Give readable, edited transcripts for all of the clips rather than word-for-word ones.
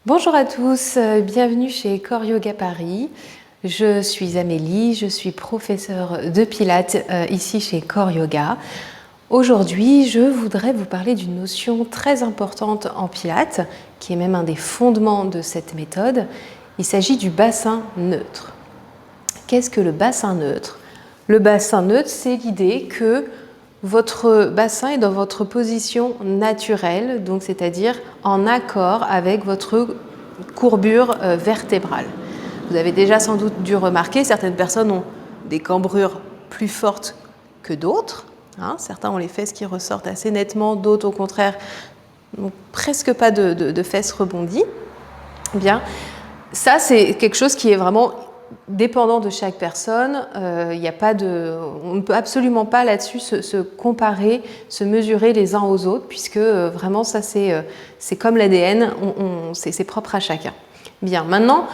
Bonjour à tous, bienvenue chez Core Yoga Paris. Je suis Amélie, je suis professeure de Pilates ici chez Core Yoga. Aujourd'hui, je voudrais vous parler d'une notion très importante en Pilates, qui est même un des fondements de cette méthode. Il s'agit du bassin neutre. Qu'est-ce que le bassin neutre? Le bassin neutre, c'est l'idée que votre bassin est dans votre position naturelle, donc c'est-à-dire en accord avec votre courbure vertébrale. Vous avez déjà sans doute dû remarquer, certaines personnes ont des cambrures plus fortes que d'autres. Certains ont les fesses qui ressortent assez nettement, d'autres au contraire n'ont presque pas de fesses rebondies. Bien, ça c'est quelque chose qui est vraiment dépendant de chaque personne. On ne peut absolument pas là-dessus se comparer, se mesurer les uns aux autres, puisque vraiment ça c'est comme l'ADN, c'est propre à chacun. Bien, maintenant,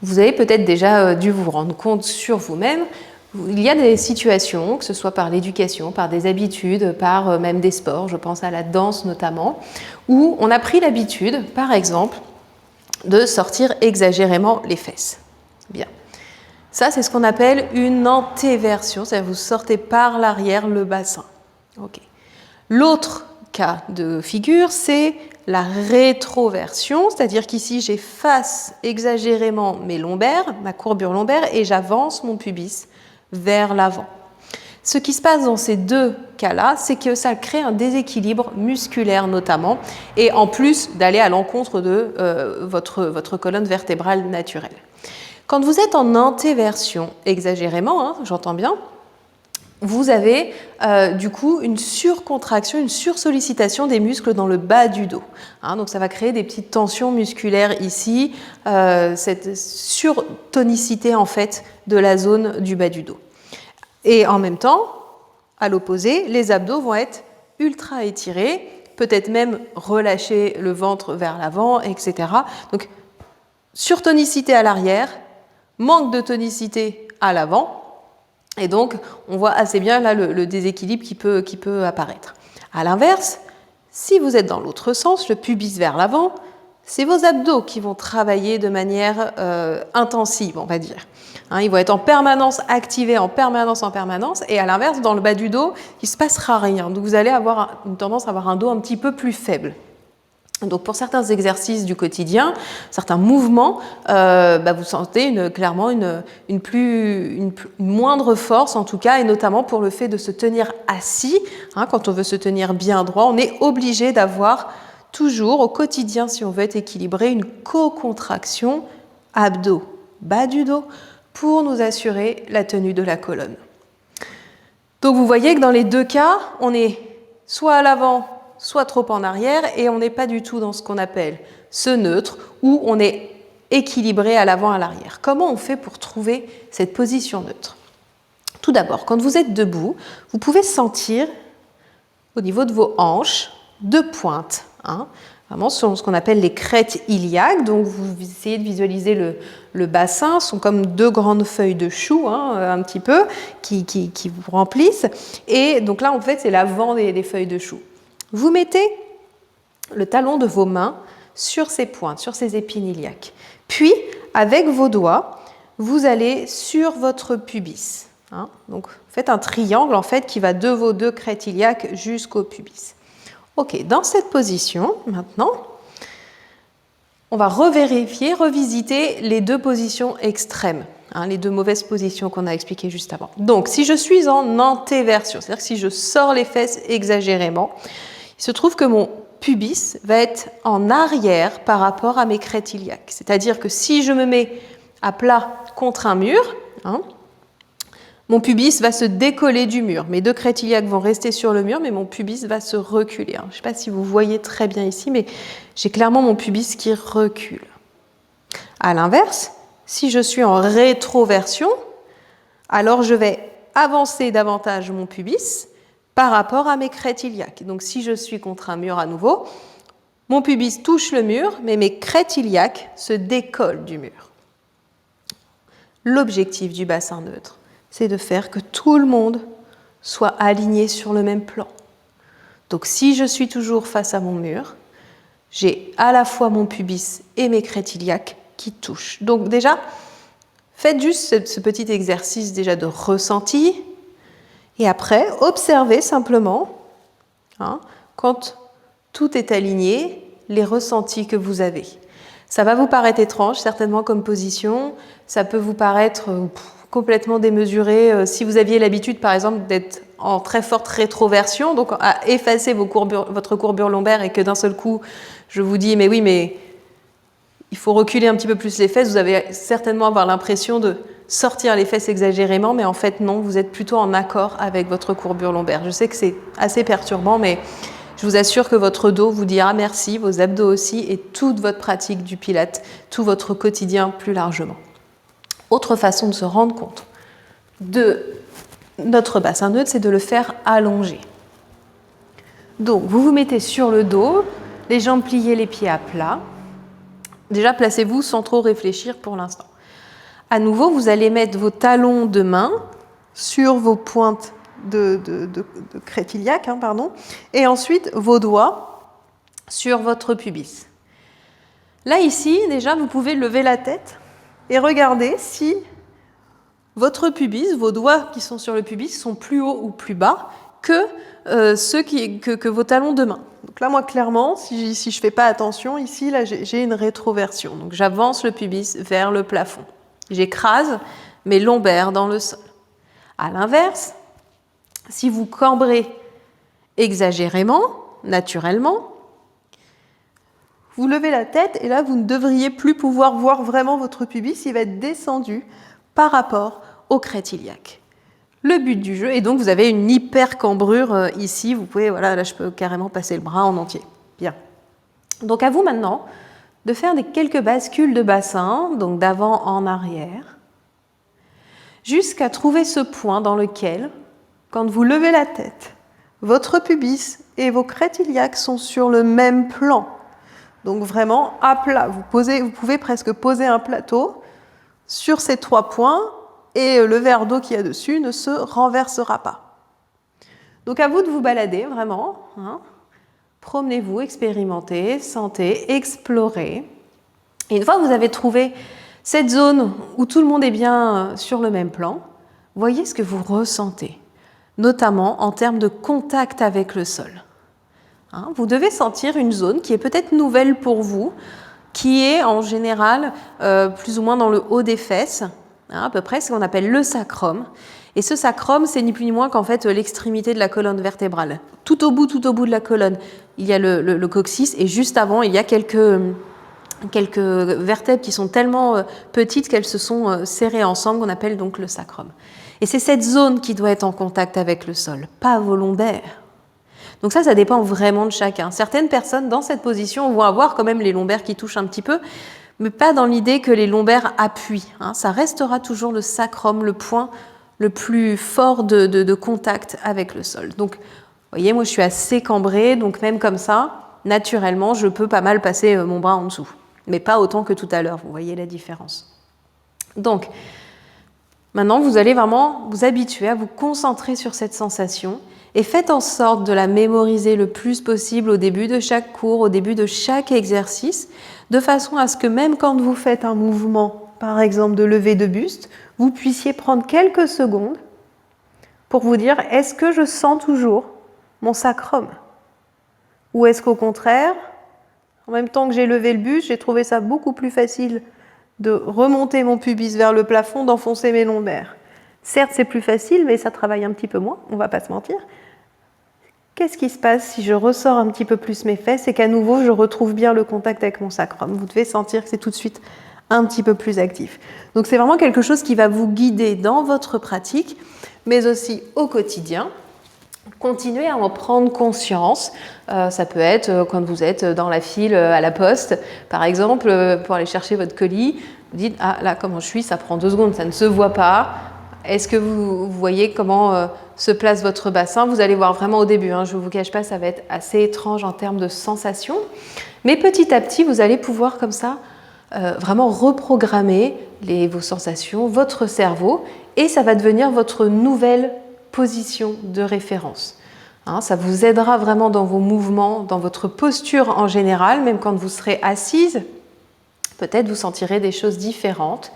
vous avez peut-être déjà dû vous rendre compte sur vous-même, il y a des situations, que ce soit par l'éducation, par des habitudes, par même des sports, je pense à la danse notamment, où on a pris l'habitude, par exemple, de sortir exagérément les fesses. Bien. Ça, c'est ce qu'on appelle une antéversion, c'est-à-dire vous sortez par l'arrière le bassin. Okay. L'autre cas de figure, c'est la rétroversion, c'est-à-dire qu'ici, j'efface exagérément mes lombaires, ma courbure lombaire, et j'avance mon pubis vers l'avant. Ce qui se passe dans ces deux cas-là, c'est que ça crée un déséquilibre musculaire notamment, et en plus d'aller à l'encontre de votre colonne vertébrale naturelle. Quand vous êtes en antéversion, exagérément, j'entends bien, vous avez du coup une surcontraction, une sursollicitation des muscles dans le bas du dos. Donc ça va créer des petites tensions musculaires ici, cette surtonicité en fait de la zone du bas du dos. Et en même temps, à l'opposé, les abdos vont être ultra étirés, peut-être même relâcher le ventre vers l'avant, etc. Donc surtonicité à l'arrière, manque de tonicité à l'avant, et donc on voit assez bien là le déséquilibre qui peut apparaître. À l'inverse, si vous êtes dans l'autre sens, le pubis vers l'avant, c'est vos abdos qui vont travailler de manière intensive, on va dire. Ils vont être en permanence activés, en permanence, et à l'inverse, dans le bas du dos, il ne se passera rien. Donc vous allez avoir une tendance à avoir un dos un petit peu plus faible. Donc pour certains exercices du quotidien, certains mouvements, vous sentez clairement une moindre force en tout cas, et notamment pour le fait de se tenir assis. Quand on veut se tenir bien droit, on est obligé d'avoir toujours au quotidien, si on veut être équilibré, une co-contraction abdos, bas du dos, pour nous assurer la tenue de la colonne. Donc vous voyez que dans les deux cas, on est soit à l'avant, soit trop en arrière, et on n'est pas du tout dans ce qu'on appelle ce neutre, où on est équilibré à l'avant, à l'arrière. Comment on fait pour trouver cette position neutre? Tout d'abord, quand vous êtes debout, vous pouvez sentir au niveau de vos hanches deux pointes, vraiment sur ce qu'on appelle les crêtes iliaques. Donc vous essayez de visualiser le bassin, ce sont comme deux grandes feuilles de chou, un petit peu, qui vous remplissent. Et donc là, en fait, c'est l'avant des feuilles de chou. Vous mettez le talon de vos mains sur ces pointes, sur ces épines iliaques. Puis, avec vos doigts, vous allez sur votre pubis. Donc, faites un triangle en fait qui va de vos deux crêtes iliaques jusqu'au pubis. Ok, dans cette position, maintenant, on va revisiter les deux positions extrêmes, les deux mauvaises positions qu'on a expliquées juste avant. Donc, si je suis en antéversion, c'est-à-dire que si je sors les fesses exagérément, il se trouve que mon pubis va être en arrière par rapport à mes crêtes iliaques. C'est-à-dire que si je me mets à plat contre un mur, mon pubis va se décoller du mur. Mes deux crêtes iliaques vont rester sur le mur, mais mon pubis va se reculer. Je ne sais pas si vous voyez très bien ici, mais j'ai clairement mon pubis qui recule. À l'inverse, si je suis en rétroversion, alors je vais avancer davantage mon pubis par rapport à mes crêtes iliaques. Donc si je suis contre un mur à nouveau, mon pubis touche le mur, mais mes crêtes iliaques se décollent du mur. L'objectif du bassin neutre, c'est de faire que tout le monde soit aligné sur le même plan. Donc si je suis toujours face à mon mur, j'ai à la fois mon pubis et mes crêtes iliaques qui touchent. Donc déjà, faites juste ce petit exercice déjà de ressenti. Et après, observez simplement, quand tout est aligné, les ressentis que vous avez. Ça va vous paraître étrange, certainement comme position. Ça peut vous paraître complètement démesuré. Si vous aviez l'habitude, par exemple, d'être en très forte rétroversion, donc à effacer votre courbure lombaire et que d'un seul coup, je vous dis, mais oui, mais il faut reculer un petit peu plus les fesses. Vous allez certainement avoir l'impression de sortir les fesses exagérément, mais en fait, non, vous êtes plutôt en accord avec votre courbure lombaire. Je sais que c'est assez perturbant, mais je vous assure que votre dos vous dira merci, vos abdos aussi, et toute votre pratique du Pilates, tout votre quotidien plus largement. Autre façon de se rendre compte de notre bassin neutre, c'est de le faire allonger. Donc, vous vous mettez sur le dos, les jambes pliées, les pieds à plat. Déjà, placez-vous sans trop réfléchir pour l'instant. À nouveau, vous allez mettre vos talons de main sur vos pointes de crête iliaque, et ensuite vos doigts sur votre pubis. Là, ici, déjà, vous pouvez lever la tête et regarder si votre pubis, vos doigts qui sont sur le pubis, sont plus hauts ou plus bas que que vos talons de main. Donc là, moi, clairement, si je ne fais pas attention, ici, là, j'ai une rétroversion. Donc j'avance le pubis vers le plafond. J'écrase mes lombaires dans le sol. À l'inverse, si vous cambrez exagérément, naturellement, vous levez la tête et là, vous ne devriez plus pouvoir voir vraiment votre pubis. Il va être descendu par rapport aux crêtes iliaques. Le but du jeu, et donc vous avez une hyper cambrure ici. Vous pouvez, voilà, là, je peux carrément passer le bras en entier. Bien. Donc à vous maintenant de faire quelques bascules de bassin, donc d'avant en arrière, jusqu'à trouver ce point dans lequel, quand vous levez la tête, votre pubis et vos crêtes iliaques sont sur le même plan. Donc vraiment à plat. Vous pouvez presque poser un plateau sur ces 3 points et le verre d'eau qu'il y a dessus ne se renversera pas. Donc à vous de vous balader vraiment. Promenez-vous, expérimentez, sentez, explorez. Et une fois que vous avez trouvé cette zone où tout le monde est bien sur le même plan, voyez ce que vous ressentez, notamment en termes de contact avec le sol. Vous devez sentir une zone qui est peut-être nouvelle pour vous, qui est en général plus ou moins dans le haut des fesses, à peu près ce qu'on appelle le sacrum. Et ce sacrum, c'est ni plus ni moins qu'en fait l'extrémité de la colonne vertébrale. Tout au bout de la colonne, il y a le coccyx et juste avant, il y a quelques vertèbres qui sont tellement petites qu'elles se sont serrées ensemble, qu'on appelle donc le sacrum. Et c'est cette zone qui doit être en contact avec le sol, pas vos lombaires. Donc ça dépend vraiment de chacun. Certaines personnes, dans cette position, vont avoir quand même les lombaires qui touchent un petit peu, mais pas dans l'idée que les lombaires appuient. Ça restera toujours le sacrum, le point le plus fort de contact avec le sol. Donc, vous voyez, moi je suis assez cambrée, donc même comme ça, naturellement, je peux pas mal passer mon bras en dessous. Mais pas autant que tout à l'heure, vous voyez la différence. Donc, maintenant, vous allez vraiment vous habituer à vous concentrer sur cette sensation et faites en sorte de la mémoriser le plus possible au début de chaque cours, au début de chaque exercice, de façon à ce que même quand vous faites un mouvement, par exemple de levée de buste, vous puissiez prendre quelques secondes pour vous dire « Est-ce que je sens toujours mon sacrum ?» Ou est-ce qu'au contraire, en même temps que j'ai levé le buste, j'ai trouvé ça beaucoup plus facile de remonter mon pubis vers le plafond, d'enfoncer mes lombaires. Certes, c'est plus facile, mais ça travaille un petit peu moins, on ne va pas se mentir. Qu'est-ce qui se passe si je ressors un petit peu plus mes fesses et qu'à nouveau, je retrouve bien le contact avec mon sacrum? Vous devez sentir que c'est tout de suite un petit peu plus actif. Donc, c'est vraiment quelque chose qui va vous guider dans votre pratique, mais aussi au quotidien. Continuez à en prendre conscience. Ça peut être quand vous êtes dans la file à la poste, par exemple, pour aller chercher votre colis. Vous dites « Ah, là, comment je suis, ça prend 2 secondes, ça ne se voit pas. » Est-ce que vous voyez comment se place votre bassin? Vous allez voir vraiment au début, je ne vous cache pas, ça va être assez étrange en termes de sensations. Mais petit à petit, vous allez pouvoir comme ça vraiment reprogrammer vos sensations, votre cerveau, et ça va devenir votre nouvelle position de référence. Hein, ça vous aidera vraiment dans vos mouvements, dans votre posture en général, même quand vous serez assise. Peut-être vous sentirez des choses différentes.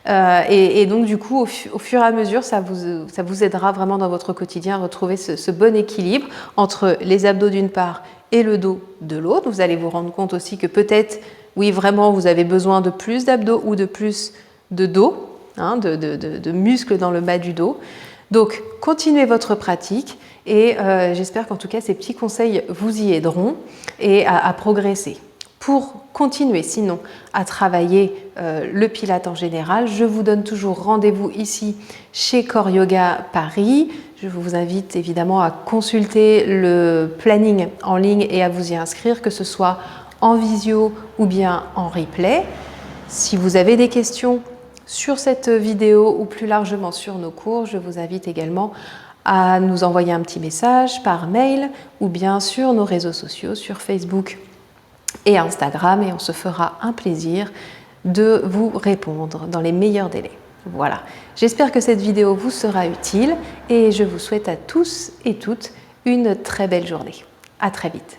Et donc du coup, au fur et à mesure, ça vous aidera vraiment dans votre quotidien à retrouver ce bon équilibre entre les abdos d'une part et le dos de l'autre. Vous allez vous rendre compte aussi que peut-être, oui, vraiment, vous avez besoin de plus d'abdos ou de plus de dos, hein, de muscles dans le bas du dos. Donc, continuez votre pratique et j'espère qu'en tout cas, ces petits conseils vous y aideront et à progresser. Pour continuer sinon à travailler le Pilate en général, je vous donne toujours rendez-vous ici chez Core Yoga Paris. Je vous invite évidemment à consulter le planning en ligne et à vous y inscrire, que ce soit en visio ou bien en replay. Si vous avez des questions sur cette vidéo ou plus largement sur nos cours, je vous invite également à nous envoyer un petit message par mail ou bien sur nos réseaux sociaux, sur Facebook et Instagram, et on se fera un plaisir de vous répondre dans les meilleurs délais. Voilà, j'espère que cette vidéo vous sera utile et je vous souhaite à tous et toutes une très belle journée. À très vite.